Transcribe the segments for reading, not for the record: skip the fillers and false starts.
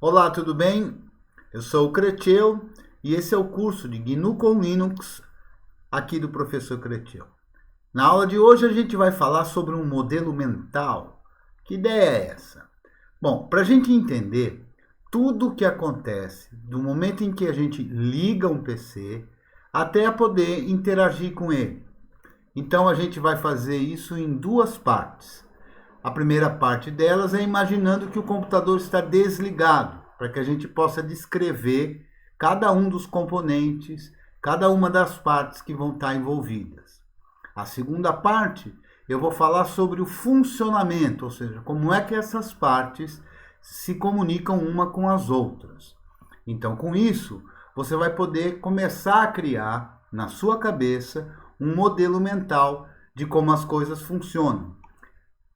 Olá, tudo bem? Eu sou o Creteu e esse é o curso de GNU com Linux aqui do professor Creteu. Na aula de hoje a gente vai falar sobre um modelo mental. Que ideia é essa? Bom, para a gente entender tudo o que acontece do momento em que a gente liga um PC até poder interagir com ele. Então a gente vai fazer isso em duas partes. A primeira parte delas é imaginando que o computador está desligado, para que a gente possa descrever cada um dos componentes, cada uma das partes que vão estar envolvidas. A segunda parte, eu vou falar sobre o funcionamento, ou seja, como é que essas partes se comunicam uma com as outras. Então, com isso, você vai poder começar a criar na sua cabeça um modelo mental de como as coisas funcionam.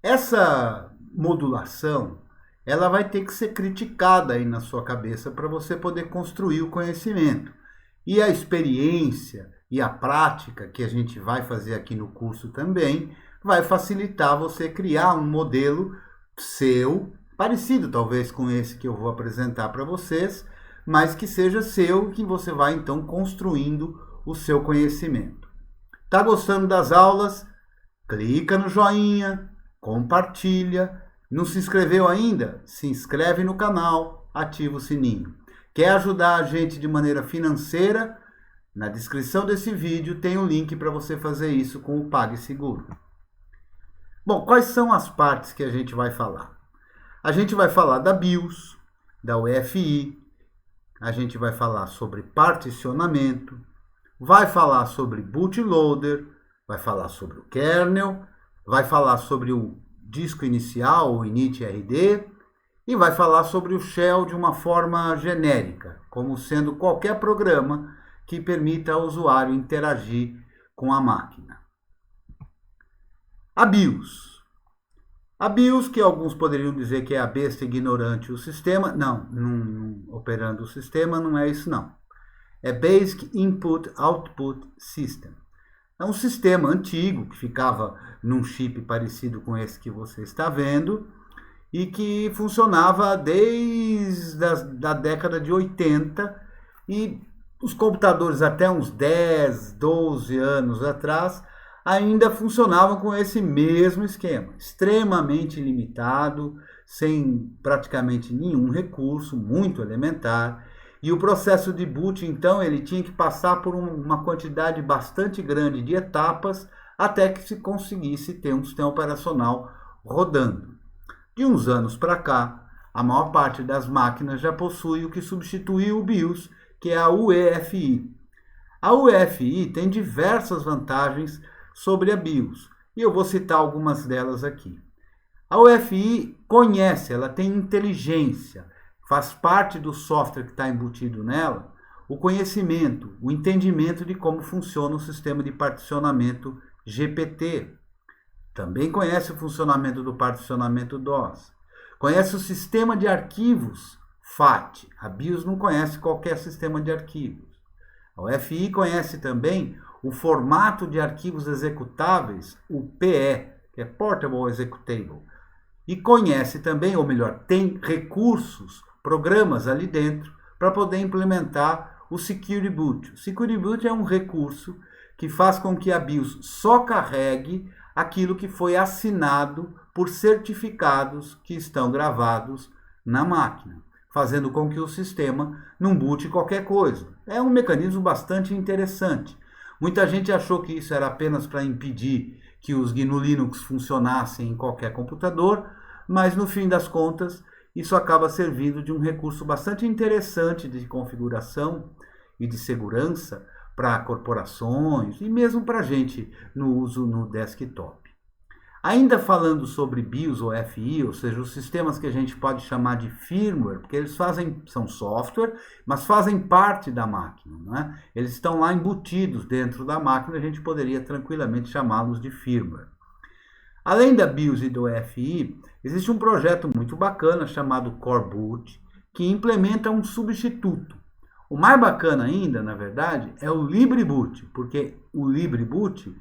Essa modulação, ela vai ter que ser criticada aí na sua cabeça para você poder construir o conhecimento. E a experiência e a prática que a gente vai fazer aqui no curso também vai facilitar você criar um modelo seu, parecido talvez com esse que eu vou apresentar para vocês, mas que seja seu, que você vai então construindo o seu conhecimento. Tá gostando das aulas? Clica no joinha, compartilha. Não se inscreveu ainda? Se inscreve no canal, ativa o sininho. Quer ajudar a gente de maneira financeira? Na descrição desse vídeo tem um link para você fazer isso com o PagSeguro. Bom, quais são as partes que a gente vai falar? A gente vai falar da BIOS, da UEFI, a gente vai falar sobre particionamento, vai falar sobre bootloader, vai falar sobre o kernel, vai falar sobre o disco inicial, o init-rd, e vai falar sobre o shell de uma forma genérica, como sendo qualquer programa que permita ao usuário interagir com a máquina. A BIOS. A BIOS, que alguns poderiam dizer que é a besta ignorante o sistema, não, operando o sistema, não é isso não. É Basic Input Output System. É um sistema antigo que ficava num chip parecido com esse que você está vendo e que funcionava desde a década de 80 e os computadores até uns 10, 12 anos atrás ainda funcionavam com esse mesmo esquema, extremamente limitado, sem praticamente nenhum recurso, muito elementar. E o processo de boot, então, ele tinha que passar por uma quantidade bastante grande de etapas até que se conseguisse ter um sistema operacional rodando. De uns anos para cá, a maior parte das máquinas já possui o que substituiu o BIOS, que é a UEFI. A UEFI tem diversas vantagens sobre a BIOS, e eu vou citar algumas delas aqui. A UEFI conhece, ela tem inteligência, faz parte do software que está embutido nela, o conhecimento, o entendimento de como funciona o sistema de particionamento GPT. Também conhece o funcionamento do particionamento DOS. Conhece o sistema de arquivos FAT. A BIOS não conhece qualquer sistema de arquivos. A UEFI conhece também o formato de arquivos executáveis, o PE, que é Portable Executable. E conhece também, ou melhor, tem recursos, programas ali dentro para poder implementar o Security Boot. O Security Boot é um recurso que faz com que a BIOS só carregue aquilo que foi assinado por certificados que estão gravados na máquina, fazendo com que o sistema não boote qualquer coisa. É um mecanismo bastante interessante. Muita gente achou que isso era apenas para impedir que os GNU Linux funcionassem em qualquer computador, mas no fim das contas isso acaba servindo de um recurso bastante interessante de configuração e de segurança para corporações e mesmo para a gente no uso no desktop. Ainda falando sobre BIOS ou FI, ou seja, os sistemas que a gente pode chamar de firmware, porque eles são software, mas fazem parte da máquina, né? Eles estão lá embutidos dentro da máquina, a gente poderia tranquilamente chamá-los de firmware. Além da BIOS e do FI, existe um projeto muito bacana chamado Coreboot, que implementa um substituto. O mais bacana ainda, na verdade, é o LibreBoot, porque o LibreBoot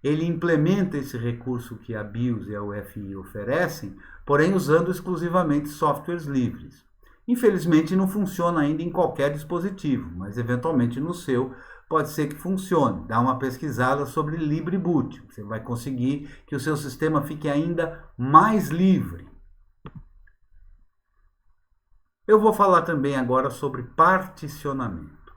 ele implementa esse recurso que a BIOS e a UEFI oferecem, porém usando exclusivamente softwares livres. Infelizmente não funciona ainda em qualquer dispositivo, mas eventualmente no seu pode ser que funcione. Dá uma pesquisada sobre LibreBoot. Você vai conseguir que o seu sistema fique ainda mais livre. Eu vou falar também agora sobre particionamento.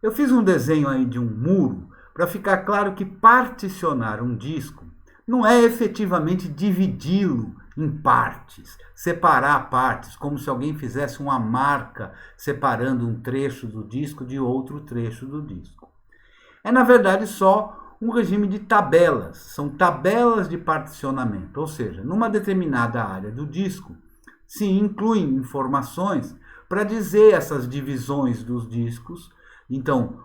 Eu fiz um desenho aí de um muro para ficar claro que particionar um disco não é efetivamente dividi-lo em partes, separar partes, como se alguém fizesse uma marca separando um trecho do disco de outro trecho do disco. É, na verdade, só um regime de tabelas. São tabelas de particionamento, ou seja, numa determinada área do disco se incluem informações para dizer essas divisões dos discos. Então,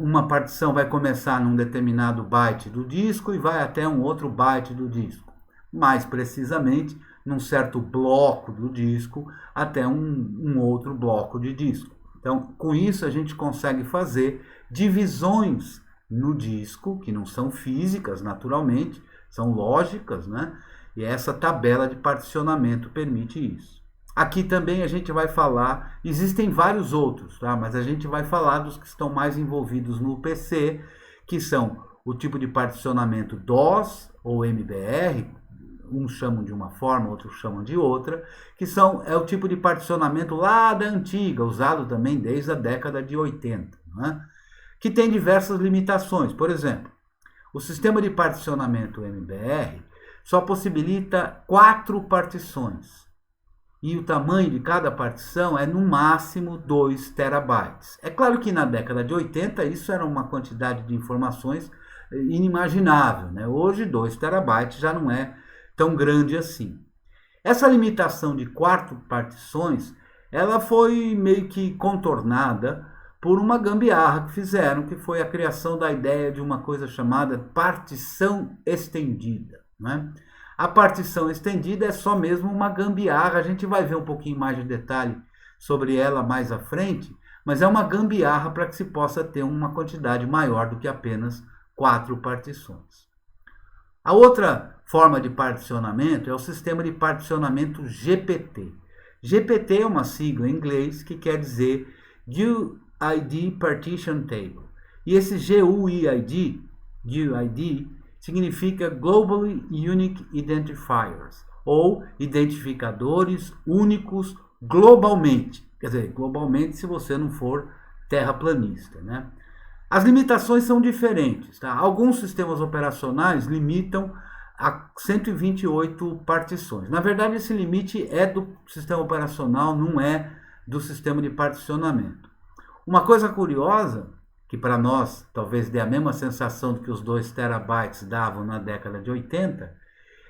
uma partição vai começar num determinado byte do disco e vai até um outro byte do disco. Mais precisamente, num certo bloco do disco até um outro bloco de disco. Então, com isso, a gente consegue fazer divisões no disco, que não são físicas, naturalmente, são lógicas, né? E essa tabela de particionamento permite isso. Aqui também a gente vai falar, existem vários outros, tá? Mas a gente vai falar dos que estão mais envolvidos no PC, que são o tipo de particionamento DOS ou MBR, uns chamam de uma forma, outros chamam de outra, que é o tipo de particionamento lá da antiga, usado também desde a década de 80, né? Que tem diversas limitações. Por exemplo, o sistema de particionamento MBR só possibilita 4 partições. E o tamanho de cada partição é no máximo 2 terabytes. É claro que na década de 80 isso era uma quantidade de informações inimaginável, né? Hoje 2 terabytes já não é tão grande assim. Essa limitação de 4 partições, ela foi meio que contornada por uma gambiarra que fizeram, que foi a criação da ideia de uma coisa chamada partição estendida, né? A partição estendida é só mesmo uma gambiarra, a gente vai ver um pouquinho mais de detalhe sobre ela mais à frente, mas é uma gambiarra para que se possa ter uma quantidade maior do que apenas 4 partições. A outra forma de particionamento é o sistema de particionamento GPT. GPT é uma sigla em inglês que quer dizer GUID Partition Table. E esse GUID significa Globally Unique Identifiers, ou identificadores únicos globalmente. Quer dizer, globalmente se você não for terraplanista, né? As limitações são diferentes, tá? Alguns sistemas operacionais limitam a 128 partições. Na verdade, esse limite é do sistema operacional, não é do sistema de particionamento. Uma coisa curiosa, que para nós talvez dê a mesma sensação do que os 2 terabytes davam na década de 80,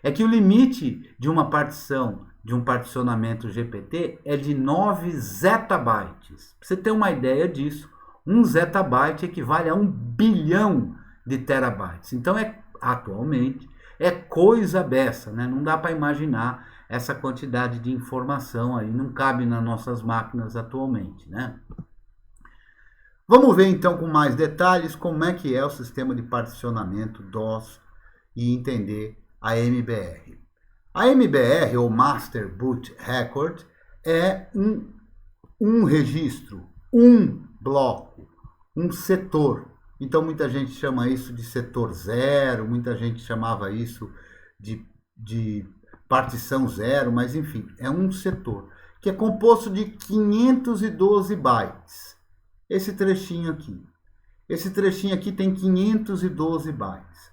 é que o limite de uma partição, de um particionamento GPT, é de 9 zettabytes. Para você ter uma ideia disso, 1 zettabyte equivale a 1 bilhão de terabytes. Então, atualmente, é coisa beça, né? Não dá para imaginar essa quantidade de informação aí, não cabe nas nossas máquinas atualmente, né? Vamos ver então com mais detalhes como é que é o sistema de particionamento DOS e entender a MBR. A MBR, ou Master Boot Record, é um registro, um bloco, um setor. Então muita gente chama isso de setor zero, muita gente chamava isso de partição zero, mas enfim, é um setor que é composto de 512 bytes. Esse trechinho aqui tem 512 bytes.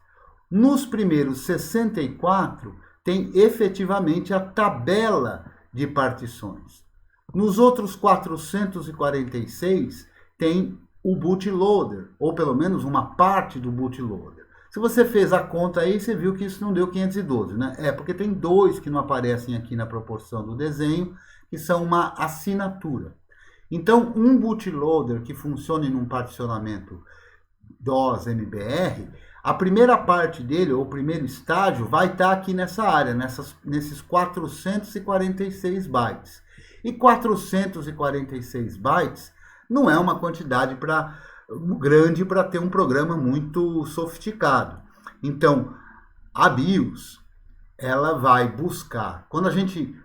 Nos primeiros 64 tem efetivamente a tabela de partições. Nos outros 446 tem o bootloader, ou pelo menos uma parte do bootloader. Se você fez a conta aí, você viu que isso não deu 512, né? É porque tem 2 que não aparecem aqui na proporção do desenho, que são uma assinatura. Então, um bootloader que funcione num particionamento DOS MBR, a primeira parte dele, ou o primeiro estágio, vai estar aqui nessa área, nesses 446 bytes. E 446 bytes não é uma quantidade grande para ter um programa muito sofisticado. Então, a BIOS, ela vai buscar, quando a gente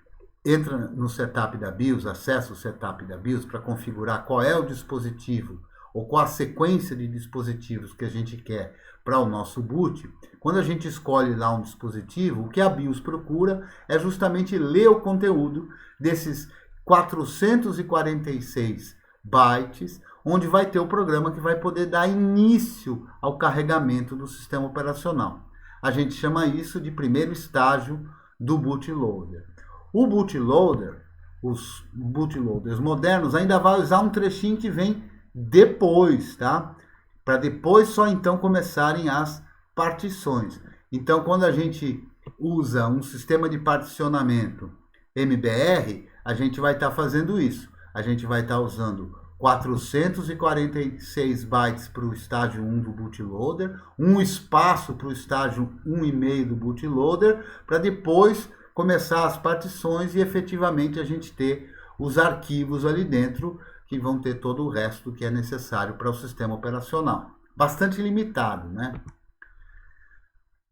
entra no setup da BIOS, acessa o setup da BIOS para configurar qual é o dispositivo ou qual a sequência de dispositivos que a gente quer para o nosso boot. Quando a gente escolhe lá um dispositivo, o que a BIOS procura é justamente ler o conteúdo desses 446 bytes, onde vai ter o programa que vai poder dar início ao carregamento do sistema operacional. A gente chama isso de primeiro estágio do bootloader. O bootloader, os bootloaders modernos, ainda vai usar um trechinho que vem depois, tá? Para depois só então começarem as partições. Então, quando a gente usa um sistema de particionamento MBR, a gente vai estar fazendo isso. A gente vai estar usando 446 bytes para o estágio 1 do bootloader, um espaço para o estágio 1,5 do bootloader, para depois começar as partições e efetivamente a gente ter os arquivos ali dentro que vão ter todo o resto que é necessário para o sistema operacional. Bastante limitado, né?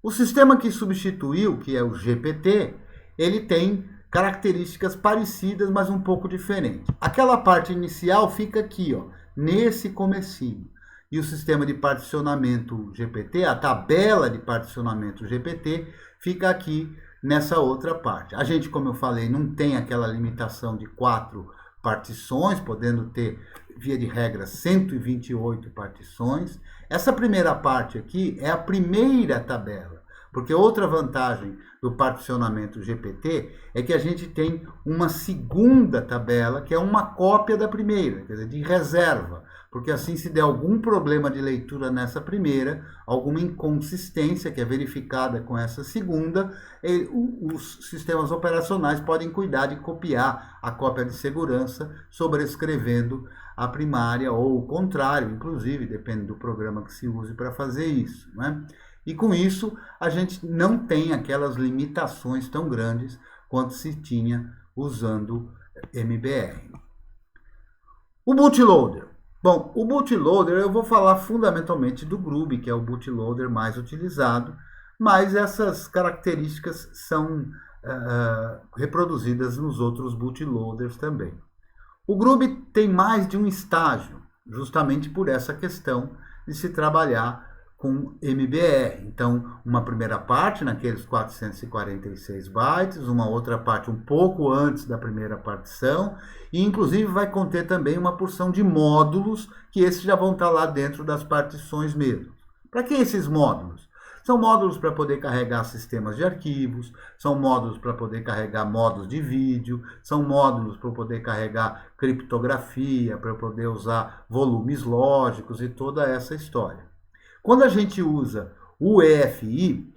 O sistema que substituiu, que é o GPT, ele tem características parecidas, mas um pouco diferentes. Aquela parte inicial fica aqui, ó, nesse comecinho. E o sistema de particionamento GPT, a tabela de particionamento GPT, fica aqui nessa outra parte. A gente, como eu falei, não tem aquela limitação de 4 partições, podendo ter, via de regra, 128 partições. Essa primeira parte aqui é a primeira tabela, porque outra vantagem do particionamento GPT é que a gente tem uma segunda tabela, que é uma cópia da primeira, quer dizer, de reserva, porque assim, se der algum problema de leitura nessa primeira, alguma inconsistência que é verificada com essa segunda, os sistemas operacionais podem cuidar de copiar a cópia de segurança, sobrescrevendo a primária, ou o contrário, inclusive, depende do programa que se use para fazer isso, né? E com isso, a gente não tem aquelas limitações tão grandes quanto se tinha usando MBR. O bootloader. Bom, o bootloader eu vou falar fundamentalmente do Groovy, que é o bootloader mais utilizado, mas essas características são reproduzidas nos outros bootloaders também. O Groovy tem mais de um estágio, justamente por essa questão de se trabalhar com MBR. Então, uma primeira parte naqueles 446 bytes, uma outra parte um pouco antes da primeira partição, e inclusive vai conter também uma porção de módulos, que esses já vão estar lá dentro das partições mesmo. Para que esses módulos? São módulos para poder carregar sistemas de arquivos, são módulos para poder carregar modos de vídeo, são módulos para poder carregar criptografia, para poder usar volumes lógicos e toda essa história. Quando a gente usa o EFI,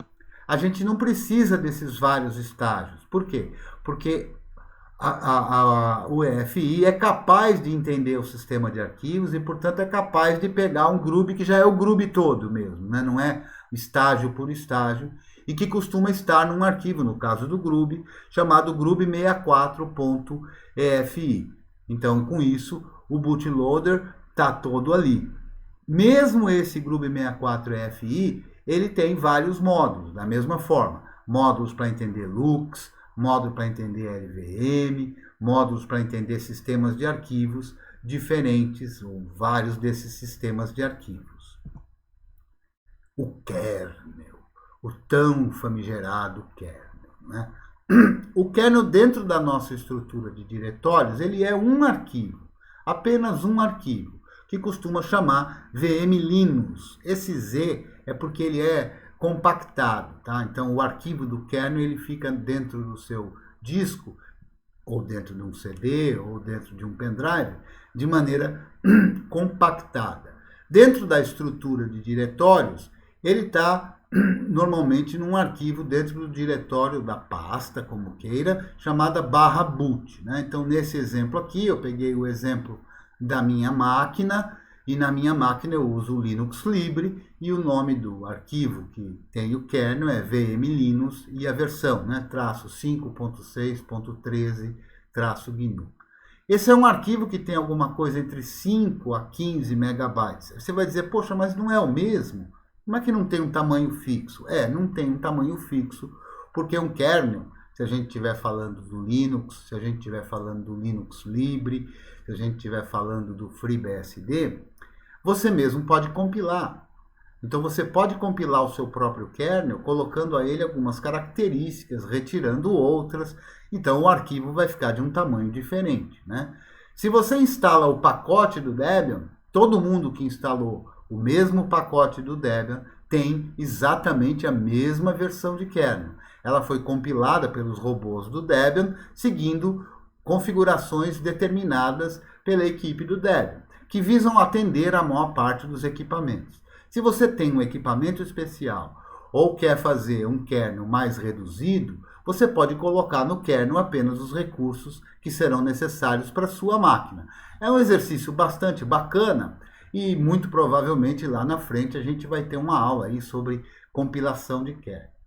a gente não precisa desses vários estágios. Por quê? Porque o EFI é capaz de entender o sistema de arquivos e, portanto, é capaz de pegar um Groovy que já é o Groovy todo mesmo, né? Não é estágio por estágio, e que costuma estar num arquivo, no caso do Groovy, chamado groovy64.efi. Então, com isso, o bootloader está todo ali. Mesmo esse groovy64.efi, ele tem vários módulos, da mesma forma. Módulos para entender LUKS, módulo para entender LVM, módulos para entender sistemas de arquivos diferentes, ou vários desses sistemas de arquivos. O kernel, o tão famigerado kernel, né? O kernel, dentro da nossa estrutura de diretórios, ele é um arquivo, apenas um arquivo, que costuma chamar VM Linux. Esse Z é porque ele é compactado, tá? Então, o arquivo do kernel ele fica dentro do seu disco, ou dentro de um CD, ou dentro de um pendrive, de maneira compactada. Dentro da estrutura de diretórios, ele está normalmente num arquivo dentro do diretório da pasta, como queira, chamada /boot, né? Então, nesse exemplo aqui, eu peguei o exemplo da minha máquina, e na minha máquina eu uso o Linux Libre, e o nome do arquivo que tem o kernel é VM Linux, e a versão, né, -5.6.13-GNU. Esse é um arquivo que tem alguma coisa entre 5 a 15 megabytes. Você vai dizer, poxa, mas não é o mesmo? Como é que não tem um tamanho fixo? Não tem um tamanho fixo, porque um kernel, se a gente estiver falando do Linux, se a gente estiver falando do Linux Libre, se a gente estiver falando do FreeBSD, você mesmo pode compilar. Então você pode compilar o seu próprio kernel, colocando a ele algumas características, retirando outras, então o arquivo vai ficar de um tamanho diferente, né? Se você instala o pacote do Debian, todo mundo que instalou o mesmo pacote do Debian tem exatamente a mesma versão de kernel. Ela foi compilada pelos robôs do Debian, seguindo configurações determinadas pela equipe do Debian, que visam atender a maior parte dos equipamentos. Se você tem um equipamento especial ou quer fazer um kernel mais reduzido, você pode colocar no kernel apenas os recursos que serão necessários para a sua máquina. É um exercício bastante bacana e muito provavelmente lá na frente a gente vai ter uma aula aí sobre compilação de kernel.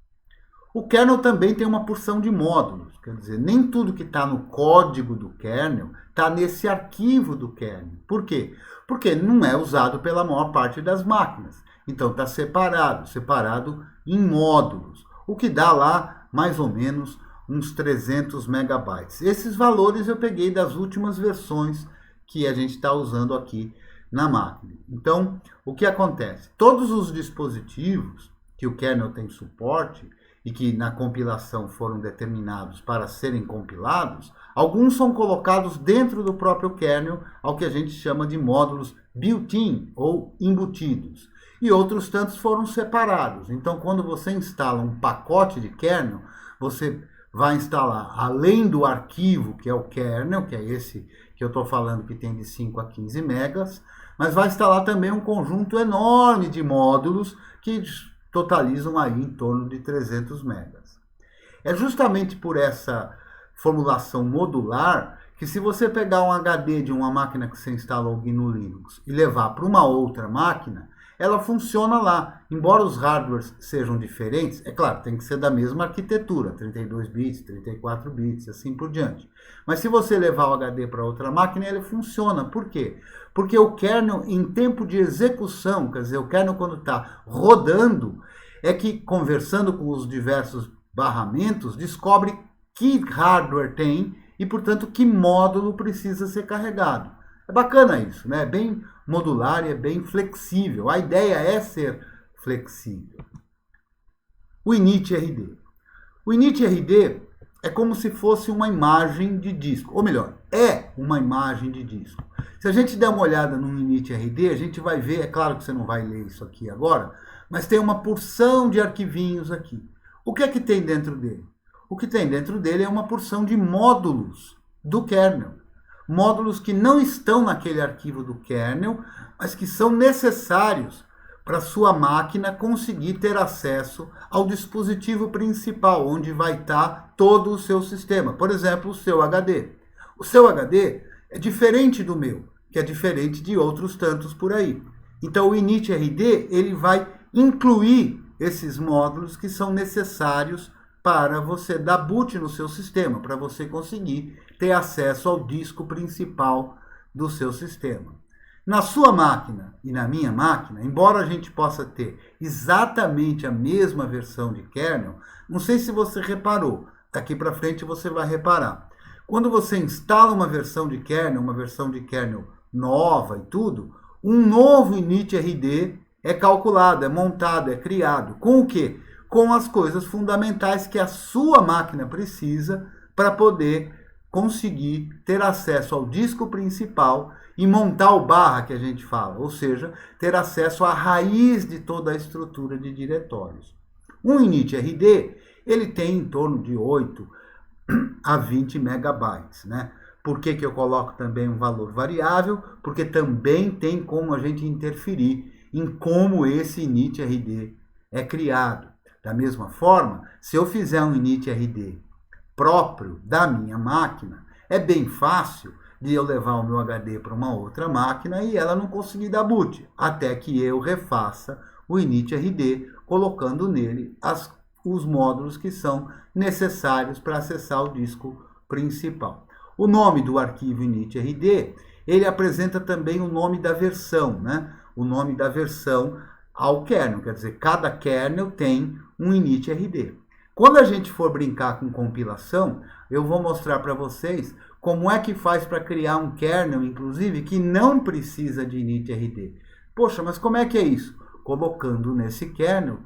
O kernel também tem uma porção de módulos, quer dizer, nem tudo que está no código do kernel está nesse arquivo do kernel. Por quê? Porque não é usado pela maior parte das máquinas. Então está separado em módulos, o que dá lá mais ou menos uns 300 megabytes. Esses valores eu peguei das últimas versões que a gente está usando aqui na máquina. Então, o que acontece? Todos os dispositivos que o kernel tem suporte, e que na compilação foram determinados para serem compilados, alguns são colocados dentro do próprio kernel, ao que a gente chama de módulos built-in ou embutidos. E outros tantos foram separados. Então, quando você instala um pacote de kernel, você vai instalar, além do arquivo, que é o kernel, que é esse que eu estou falando que tem de 5 a 15 megas, mas vai instalar também um conjunto enorme de módulos que totalizam aí em torno de 300 megas. É justamente por essa formulação modular que, se você pegar um HD de uma máquina que você instalou o GNU Linux e levar para uma outra máquina, ela funciona lá. Embora os hardwares sejam diferentes, é claro, tem que ser da mesma arquitetura, 32 bits, 34 bits, assim por diante. Mas se você levar o HD para outra máquina, ele funciona. Por quê? Porque o kernel, em tempo de execução, quer dizer, o kernel quando está rodando, é que, conversando com os diversos barramentos, descobre que hardware tem e, portanto, que módulo precisa ser carregado. É bacana isso, né? É bem modular e é bem flexível. A ideia é ser flexível. O init-rd. O init-rd é como se fosse uma imagem de disco, ou melhor, é uma imagem de disco. Se a gente der uma olhada no init-rd, a gente vai ver, é claro que você não vai ler isso aqui agora, mas tem uma porção de arquivinhos aqui. O que é que tem dentro dele? O que tem dentro dele é uma porção de módulos do kernel. Módulos que não estão naquele arquivo do kernel, mas que são necessários para a sua máquina conseguir ter acesso ao dispositivo principal, onde vai estar todo o seu sistema. Por exemplo, o seu HD. O seu HD é diferente do meu, que é diferente de outros tantos por aí. Então, o init-rd ele vai incluir esses módulos que são necessários para você dar boot no seu sistema, para você conseguir ter acesso ao disco principal do seu sistema. Na sua máquina e na minha máquina, embora a gente possa ter exatamente a mesma versão de kernel, não sei se você reparou, daqui para frente você vai reparar. Quando você instala uma versão de kernel nova e tudo, um novo init-rd é calculado, é montado, é criado. Com o quê? Com as coisas fundamentais que a sua máquina precisa para poder conseguir ter acesso ao disco principal e montar o barra que a gente fala, ou seja, ter acesso à raiz de toda a estrutura de diretórios. Um init-rd, ele tem em torno de 8 a 20 megabytes, né? Por que eu coloco também um valor variável? Porque também tem como a gente interferir em como esse init-rd é criado. Da mesma forma, se eu fizer um init-rd próprio da minha máquina, é bem fácil de eu levar o meu HD para uma outra máquina e ela não conseguir dar boot, até que eu refaça o init-rd, colocando nele os módulos que são necessários para acessar o disco principal. O nome do arquivo init-rd, ele apresenta também o nome da versão, né? O nome da versão ao kernel, quer dizer, cada kernel tem um init-rd. Quando a gente for brincar com compilação, eu vou mostrar para vocês como é que faz para criar um kernel, inclusive, que não precisa de initrd. Poxa, mas como é que é isso? Colocando nesse kernel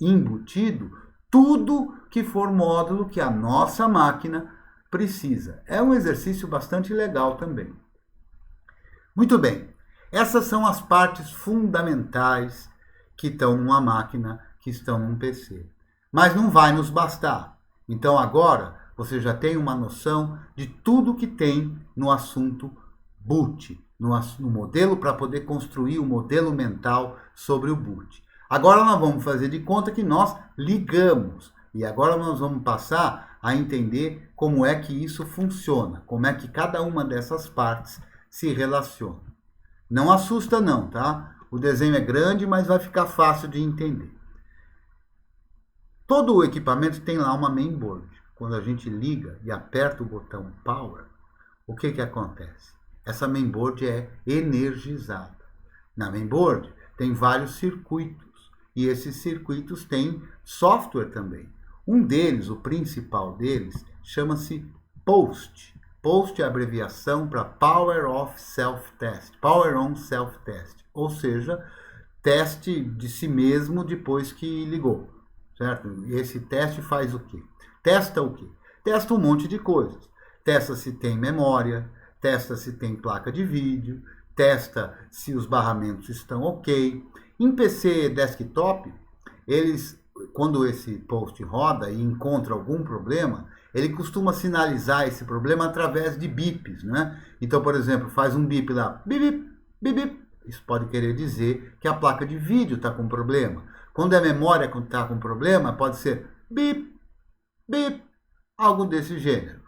embutido tudo que for módulo que a nossa máquina precisa. É um exercício bastante legal também. Muito bem, essas são as partes fundamentais que estão numa máquina, que estão num PC. Mas não vai nos bastar. Então agora você já tem uma noção de tudo que tem no assunto boot, no modelo, para poder construir o modelo mental sobre o boot. Agora nós vamos fazer de conta que nós ligamos. E agora nós vamos passar a entender como é que isso funciona, como é que cada uma dessas partes se relaciona. Não assusta não, tá? O desenho é grande, mas vai ficar fácil de entender. Todo o equipamento tem lá uma mainboard. Quando a gente liga e aperta o botão Power, o que acontece? Essa mainboard é energizada. Na mainboard tem vários circuitos, e esses circuitos têm software também. Um deles, o principal deles, chama-se POST. POST é a abreviação para Power of Self-Test, Power on Self-Test, ou seja, teste de si mesmo depois que ligou, certo? E esse teste faz o quê? Testa o quê? Testa um monte de coisas. Testa se tem memória, testa se tem placa de vídeo, testa se os barramentos estão ok. Em PC desktop, quando esse post roda e encontra algum problema, ele costuma sinalizar esse problema através de bips, né? Então, por exemplo, faz um bip lá, bip, bip, bip. Isso pode querer dizer que a placa de vídeo está com problema. Quando é memória que está com problema, pode ser bip, bip, algo desse gênero.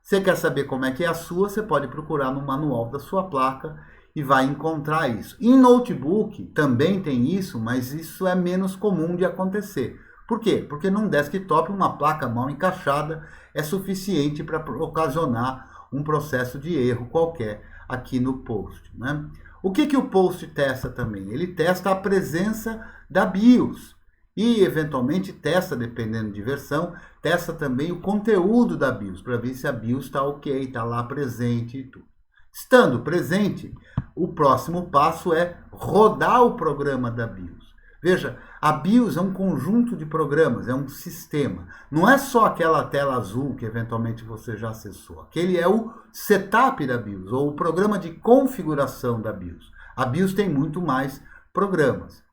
Você quer saber como é que é a sua, você pode procurar no manual da sua placa e vai encontrar isso. Em notebook também tem isso, mas isso é menos comum de acontecer. Por quê? Porque num desktop uma placa mal encaixada é suficiente para ocasionar um processo de erro qualquer aqui no post, né? O que o post testa também? Ele testa a presença da BIOS e, eventualmente, testa, dependendo de versão, testa também o conteúdo da BIOS, para ver se a BIOS está ok, está lá presente e tudo. Estando presente, o próximo passo é rodar o programa da BIOS. Veja, a BIOS é um conjunto de programas, é um sistema. Não é só aquela tela azul que eventualmente você já acessou. Aquele é o setup da BIOS, ou o programa de configuração da BIOS. A BIOS tem muito mais programas.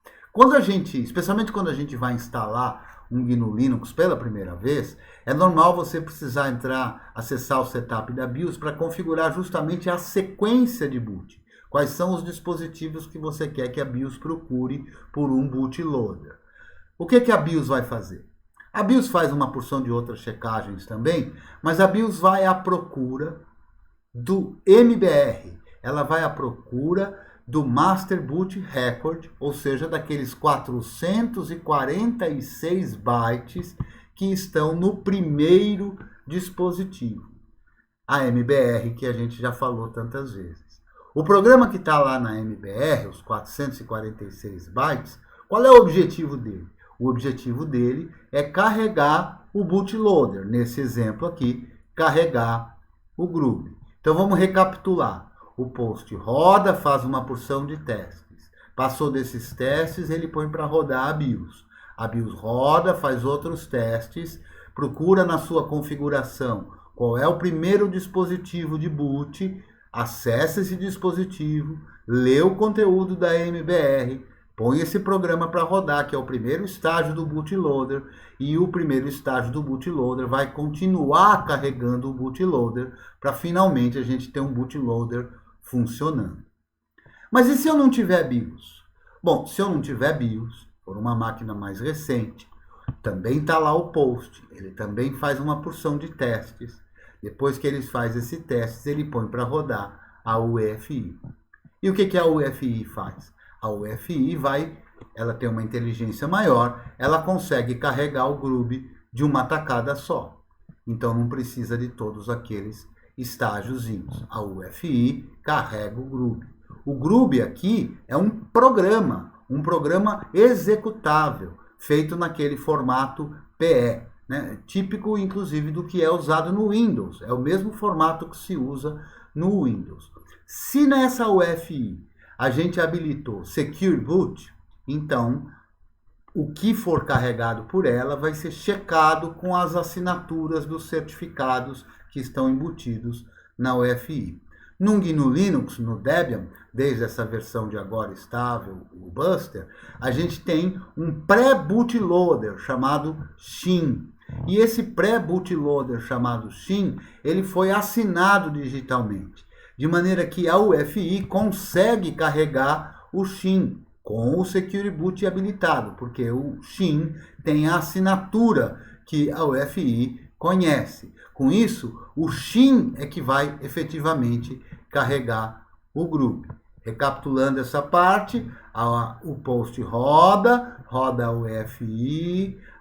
Especialmente quando a gente vai instalar um GNU Linux pela primeira vez, é normal você precisar acessar o setup da BIOS para configurar justamente a sequência de boot. Quais são os dispositivos que você quer que a BIOS procure por um bootloader. O que a BIOS vai fazer? A BIOS faz uma porção de outras checagens também, mas a BIOS vai à procura do MBR. Ela vai à procura do Master Boot Record, ou seja, daqueles 446 bytes que estão no primeiro dispositivo. A MBR, que a gente já falou tantas vezes. O programa que está lá na MBR, os 446 bytes, qual é o objetivo dele? O objetivo dele é carregar o bootloader. Nesse exemplo aqui, carregar o Groovy. Então vamos recapitular. O post roda, faz uma porção de testes. Passou desses testes, ele põe para rodar a BIOS. A BIOS roda, faz outros testes, procura na sua configuração qual é o primeiro dispositivo de boot, acessa esse dispositivo, lê o conteúdo da MBR, põe esse programa para rodar, que é o primeiro estágio do bootloader, e o primeiro estágio do bootloader vai continuar carregando o bootloader para finalmente a gente ter um bootloader funcionando. Mas e se eu não tiver BIOS? Bom, se eu não tiver BIOS, for uma máquina mais recente, também está lá o post, ele também faz uma porção de testes. Depois que ele faz esse teste, ele põe para rodar a UEFI. E o que a UEFI faz? A UEFI ela tem uma inteligência maior, ela consegue carregar o Groovy de uma tacada só. Então não precisa de todos aqueles estágiozinhos. A UEFI carrega o Groovy. O Groovy aqui é um programa executável, feito naquele formato PE. né? Típico, inclusive, do que é usado no Windows. É o mesmo formato que se usa no Windows. Se nessa UEFI a gente habilitou Secure Boot, então o que for carregado por ela vai ser checado com as assinaturas dos certificados que estão embutidos na UEFI. No GNU Linux, no Debian, desde essa versão de agora estável, o Buster, a gente tem um pré-bootloader chamado Shin. E esse pré-bootloader chamado Shin, ele foi assinado digitalmente, de maneira que a UEFI consegue carregar o Shin com o Secure Boot habilitado, porque o Shin tem a assinatura que a UEFI conhece. Com isso, o Shin é que vai efetivamente carregar o group. Recapitulando essa parte, o post roda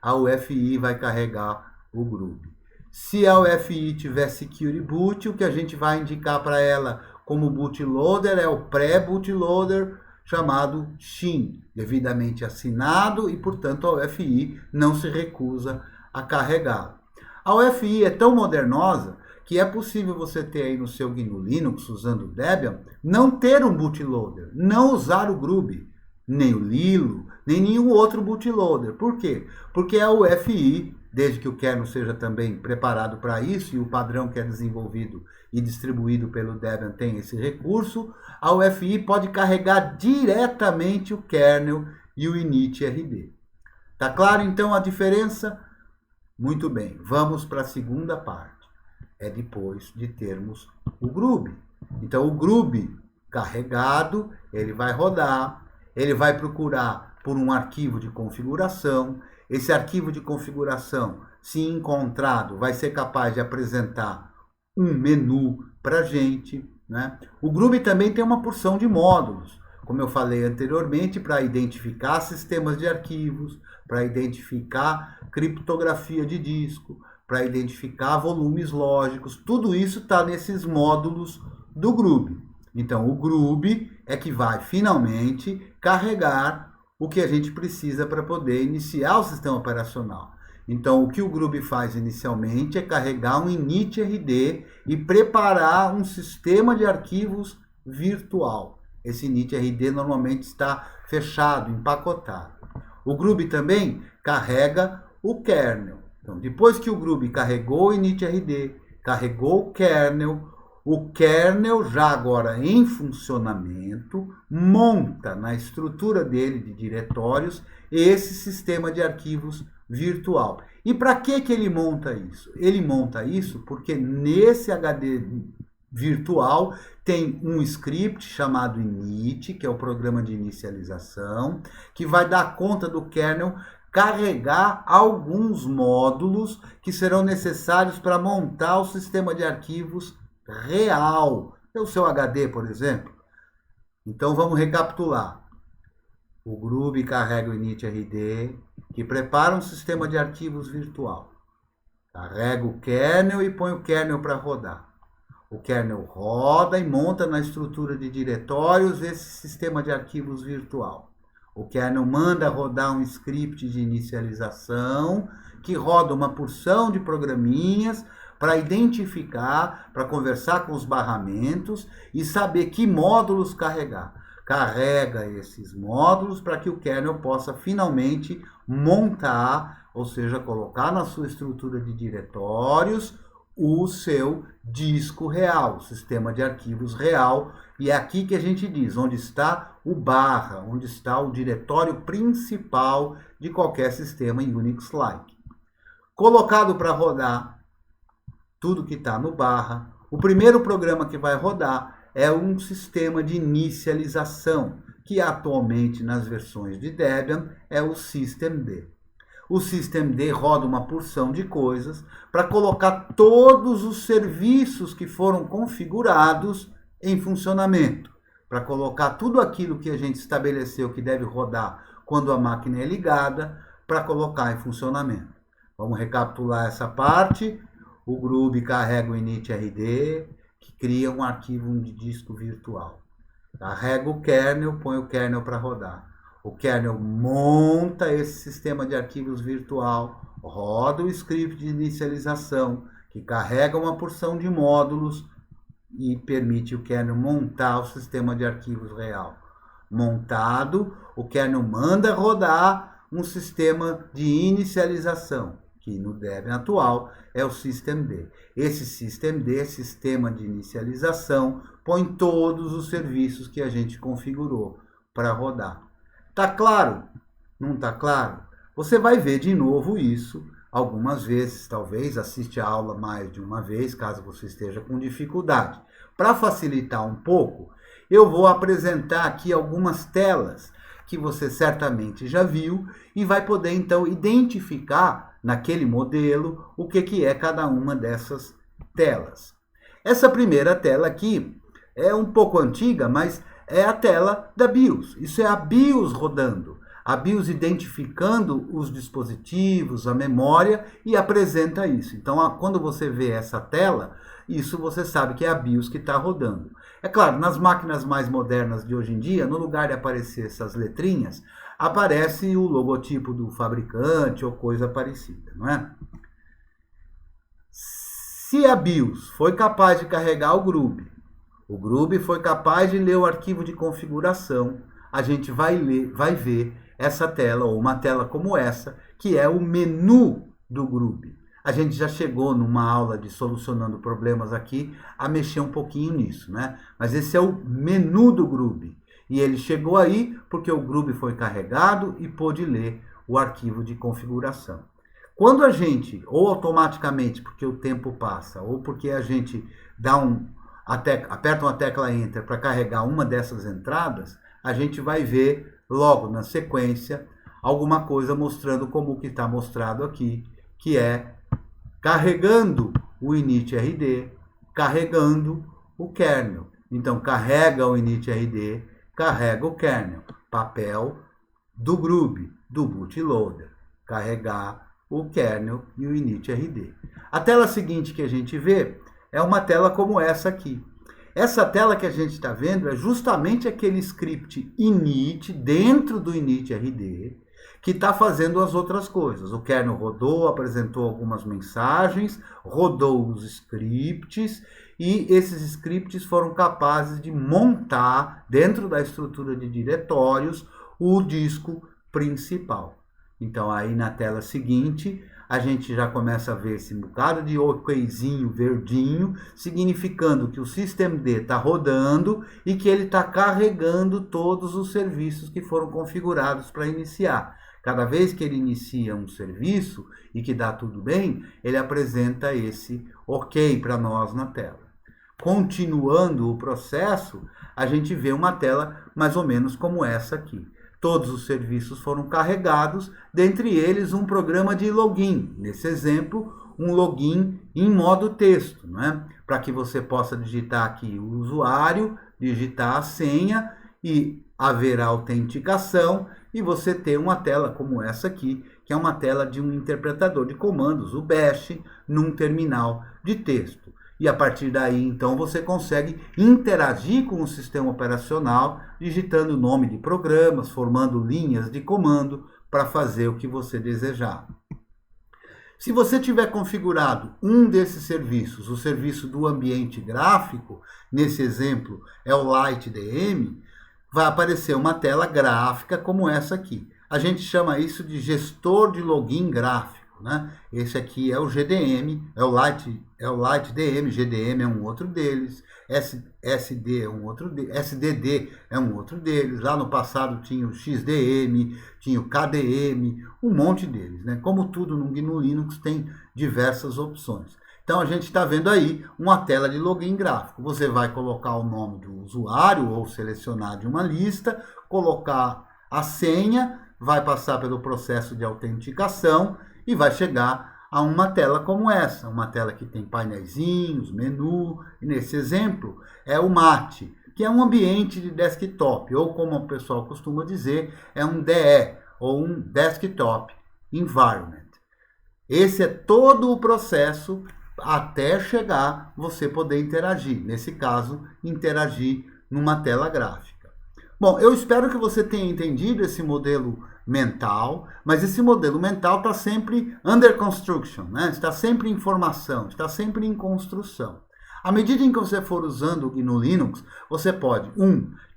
a UEFI vai carregar o group. Se a UEFI tiver Secure Boot, o que a gente vai indicar para ela como bootloader é o pré-bootloader chamado Shin, devidamente assinado e, portanto, a UEFI não se recusa a carregá-lo. A UEFI é tão modernosa que é possível você ter aí no seu GNU Linux, usando o Debian, não ter um bootloader, não usar o Grub, nem o Lilo, nem nenhum outro bootloader. Por quê? Porque a UEFI, desde que o kernel seja também preparado para isso e o padrão que é desenvolvido e distribuído pelo Debian tem esse recurso, a UEFI pode carregar diretamente o kernel e o init.rd. Tá claro então a diferença? Muito bem, vamos para a segunda parte. É depois de termos o Grub. Então o Grub carregado, ele vai rodar, ele vai procurar por um arquivo de configuração. Esse arquivo de configuração, se encontrado, vai ser capaz de apresentar um menu para a gente, né? O Grub também tem uma porção de módulos, como eu falei anteriormente, para identificar sistemas de arquivos, para identificar criptografia de disco, para identificar volumes lógicos. Tudo isso está nesses módulos do Grub. Então, o Grub é que vai finalmente carregar o que a gente precisa para poder iniciar o sistema operacional. Então, o que o Grub faz inicialmente é carregar um init.rd e preparar um sistema de arquivos virtual. Esse init.rd normalmente está fechado, empacotado. O Grub também carrega o kernel. Então, depois que o Grub carregou o init.rd, carregou o kernel já agora em funcionamento, monta na estrutura dele de diretórios esse sistema de arquivos virtual. E para que ele monta isso? Ele monta isso porque nesse HD virtual tem um script chamado init, que é o programa de inicialização, que vai dar conta do kernel carregar alguns módulos que serão necessários para montar o sistema de arquivos real. É o seu HD, por exemplo. Então vamos recapitular. O Grub carrega o init.rd, que prepara um sistema de arquivos virtual. Carrega o kernel e põe o kernel para rodar. O kernel roda e monta na estrutura de diretórios esse sistema de arquivos virtual. O kernel manda rodar um script de inicialização que roda uma porção de programinhas para identificar, para conversar com os barramentos e saber que módulos carregar. Carrega esses módulos para que o kernel possa finalmente montar, ou seja, colocar na sua estrutura de diretórios o seu disco real, o sistema de arquivos real. E é aqui que a gente diz onde está o barra, onde está o diretório principal de qualquer sistema Unix-like. Colocado para rodar tudo que está no barra, o primeiro programa que vai rodar é um sistema de inicialização, que atualmente nas versões de Debian é o systemd. O systemd roda uma porção de coisas para colocar todos os serviços que foram configurados em funcionamento, para colocar tudo aquilo que a gente estabeleceu que deve rodar quando a máquina é ligada, para colocar em funcionamento. Vamos recapitular essa parte. O Grub carrega o init.rd, que cria um arquivo de disco virtual. Carrega o kernel, põe o kernel para rodar. O kernel monta esse sistema de arquivos virtual, roda o script de inicialização, que carrega uma porção de módulos e permite o kernel montar o sistema de arquivos real. Montado, o kernel manda rodar um sistema de inicialização, que no Debian atual é o systemd. Esse systemd, sistema de inicialização, põe todos os serviços que a gente configurou para rodar. Tá claro? Não tá claro? Você vai ver de novo isso algumas vezes, talvez assiste a aula mais de uma vez, caso você esteja com dificuldade. Para facilitar um pouco, eu vou apresentar aqui algumas telas que você certamente já viu e vai poder então identificar naquele modelo o que é cada uma dessas telas. Essa primeira tela aqui é um pouco antiga, mas é a tela da BIOS. Isso é a BIOS rodando. A BIOS identificando os dispositivos, a memória e apresenta isso. Então, quando você vê essa tela, isso você sabe que é a BIOS que está rodando. É claro, nas máquinas mais modernas de hoje em dia, no lugar de aparecer essas letrinhas, aparece o logotipo do fabricante ou coisa parecida, não é? Se a BIOS foi capaz de carregar o GRUB foi capaz de ler o arquivo de configuração, a gente vai ver essa tela, ou uma tela como essa, que é o menu do GRUB. A gente já chegou numa aula de solucionando problemas aqui a mexer um pouquinho nisso, né? Mas esse é o menu do GRUB. E ele chegou aí porque o GRUB foi carregado e pôde ler o arquivo de configuração. Quando a gente, ou automaticamente porque o tempo passa, ou porque a gente aperta uma tecla Enter para carregar uma dessas entradas, a gente vai ver logo na sequência alguma coisa mostrando como o que está mostrado aqui, que é carregando o initrd, carregando o kernel. Então, carrega o initrd, carrega o kernel. Papel do GRUB, do bootloader. Carregar o kernel e o initrd. A tela seguinte que a gente vê é uma tela como essa aqui. Essa tela que a gente está vendo é justamente aquele script init dentro do initrd que está fazendo as outras coisas. O kernel rodou, apresentou algumas mensagens, rodou os scripts e esses scripts foram capazes de montar dentro da estrutura de diretórios o disco principal. Então aí na tela seguinte a gente já começa a ver esse bocado de okzinho verdinho, significando que o systemd está rodando e que ele está carregando todos os serviços que foram configurados para iniciar. Cada vez que ele inicia um serviço e que dá tudo bem, ele apresenta esse OK para nós na tela. Continuando o processo, a gente vê uma tela mais ou menos como essa aqui. Todos os serviços foram carregados, dentre eles um programa de login. Nesse exemplo, um login em modo texto, não é? Para que você possa digitar aqui o usuário, digitar a senha e haverá autenticação e você ter uma tela como essa aqui, que é uma tela de um interpretador de comandos, o bash, num terminal de texto. E a partir daí, então, você consegue interagir com o sistema operacional, digitando o nome de programas, formando linhas de comando para fazer o que você desejar. Se você tiver configurado um desses serviços, o serviço do ambiente gráfico, nesse exemplo é o LightDM, vai aparecer uma tela gráfica como essa aqui. A gente chama isso de gestor de login gráfico, né? Esse aqui é o GDM, é o LightDM, GDM é um outro deles, SDD é um outro deles. Lá no passado tinha o XDM, tinha o KDM, um monte deles, né? Como tudo no GNU Linux tem diversas opções. Então, a gente está vendo aí uma tela de login gráfico. Você vai colocar o nome do usuário ou selecionar de uma lista, colocar a senha, vai passar pelo processo de autenticação e vai chegar a uma tela como essa. Uma tela que tem painéisinhos, menu. E nesse exemplo é o MAT, que é um ambiente de desktop, ou como o pessoal costuma dizer, é um DE, ou um Desktop Environment. Esse é todo o processo até chegar você poder interagir. Nesse caso, interagir numa tela gráfica. Bom, eu espero que você tenha entendido esse modelo mental, mas esse modelo mental está sempre under construction, né? Está sempre em formação, está sempre em construção. À medida em que você for usando o GNU Linux, você pode,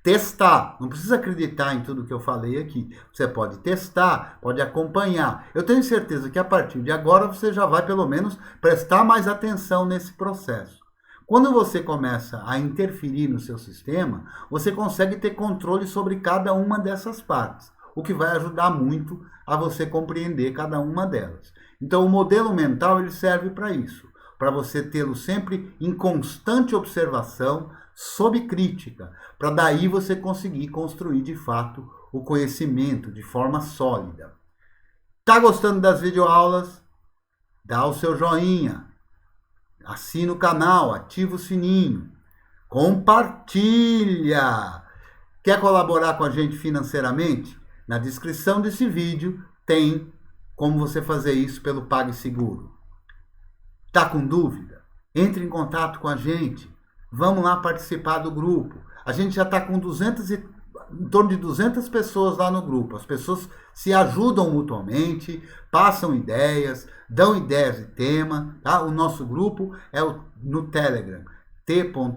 testar, não precisa acreditar em tudo que eu falei aqui. Você pode testar, pode acompanhar. Eu tenho certeza que a partir de agora você já vai pelo menos prestar mais atenção nesse processo. Quando você começa a interferir no seu sistema, você consegue ter controle sobre cada uma dessas partes, o que vai ajudar muito a você compreender cada uma delas. Então, o modelo mental ele serve para isso, para você tê-lo sempre em constante observação, sob crítica, para daí você conseguir construir de fato o conhecimento de forma sólida. Tá gostando das videoaulas? Dá o seu joinha. Assina o canal, ativa o sininho, compartilha. Quer colaborar com a gente financeiramente? Na descrição desse vídeo tem como você fazer isso pelo PagSeguro. Tá com dúvida? Entre em contato com a gente. Vamos lá participar do grupo. A gente já está com em torno de 200 pessoas lá no grupo. As pessoas se ajudam mutuamente, passam ideias, dão ideias de tema. Tá? O nosso grupo é no Telegram, t.me/curso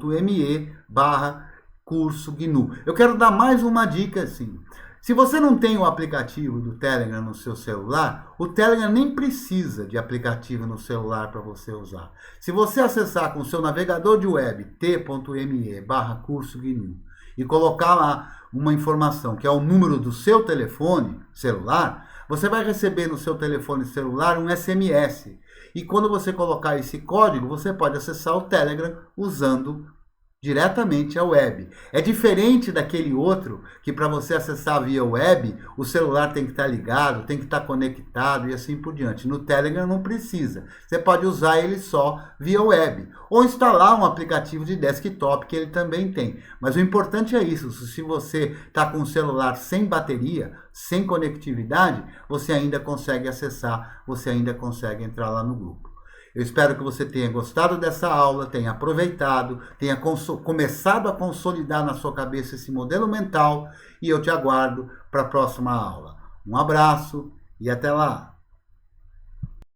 GNU. Eu quero dar mais uma dica assim. Se você não tem o aplicativo do Telegram no seu celular, o Telegram nem precisa de aplicativo no celular para você usar. Se você acessar com o seu navegador de web t.me/curso GNU e colocar lá uma informação que é o número do seu telefone celular, você vai receber no seu telefone celular um SMS. E quando você colocar esse código, você pode acessar o Telegram usando diretamente a web. É diferente daquele outro que para você acessar via web, o celular tem que estar ligado, tem que estar conectado e assim por diante. No Telegram não precisa. Você pode usar ele só via web. Ou instalar um aplicativo de desktop que ele também tem. Mas o importante é isso. Se você está com o celular sem bateria, sem conectividade, você ainda consegue acessar, você ainda consegue entrar lá no grupo. Eu espero que você tenha gostado dessa aula, tenha aproveitado, tenha começado a consolidar na sua cabeça esse modelo mental e eu te aguardo para a próxima aula. Um abraço e até lá!